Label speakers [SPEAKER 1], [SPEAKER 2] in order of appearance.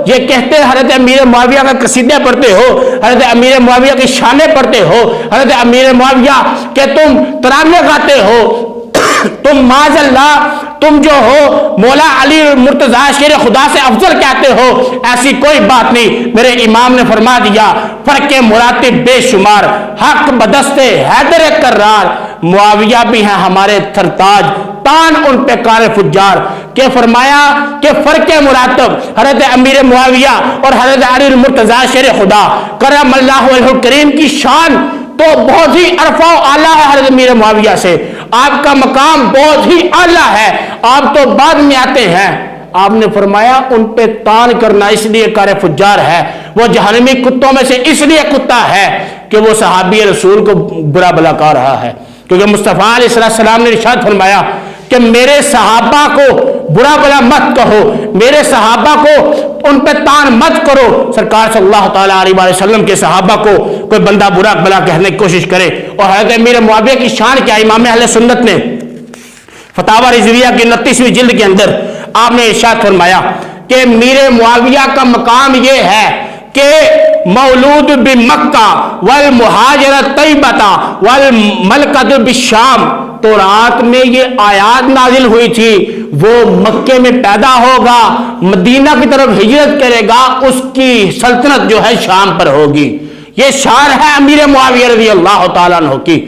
[SPEAKER 1] یہ کہتے حضرت امیر معاویہ کا قصیدے پڑھتے ہو، حضرت امیر معاویہ کی شانیں پڑھتے ہو، حضرت امیر معاویہ کہ تم ترانے گاتے ہو، تم معاذ اللہ تم جو ہو مولا علی مرتضیٰ شیر خدا سے افضل کہتے ہو، ایسی کوئی بات نہیں۔ میرے امام نے فرما دیا فرق مراتب بے شمار، حق بدست حیدر کرار، معاویہ بھی ہیں ہمارے سرتاج، تان ان پہ کار فجار۔ کہ فرمایا کہ فرق مراتب حضرت امیر معاویہ اور حضرت علی مرتضیٰ شیر خدا کرم اللہ وجہہ الکریم کی شان تو بہت ہی عرفہ و اعلیٰ ہے حضرت امیر معاویہ سے، آپ کا مقام بہت ہی اعلیٰ ہے، آپ تو بعد میں آتے ہیں۔ آپ نے فرمایا ان پہ تان کرنا اس لیے کار فجار ہے، وہ جہنمی کتوں میں سے اس لیے کتا ہے کہ وہ صحابی رسول کو برا بلا کہہ رہا ہے، کیونکہ مصطفیٰ علیہ السلام نے ارشاد فرمایا کہ میرے صحابہ کو برا بلا مت کہو، میرے صحابہ کو ان پہ تان مت کرو۔ سرکار صلی اللہ تعالیٰ علیہ وسلم کے صحابہ کو کوئی بندہ برا بلا کہنے کی کوشش کرے، اور حضرت امیر معاویہ کی شان کیا، امام اہل سنت نے فتاوی رضویہ کی 29ویں جلد کے اندر آپ نے ارشاد فرمایا کہ امیر معاویہ کا مقام یہ ہے کہ مولود بمکہ والمہاجر طیبہ والملکۃ بالشام، تو رات میں یہ آیات نازل ہوئی تھی، وہ مکے میں پیدا ہوگا، مدینہ کی طرف ہجرت کرے گا، اس کی سلطنت جو ہے شام پر ہوگی۔ یہ شان ہے امیر معاویہ رضی اللہ تعالیٰ عنہ کی۔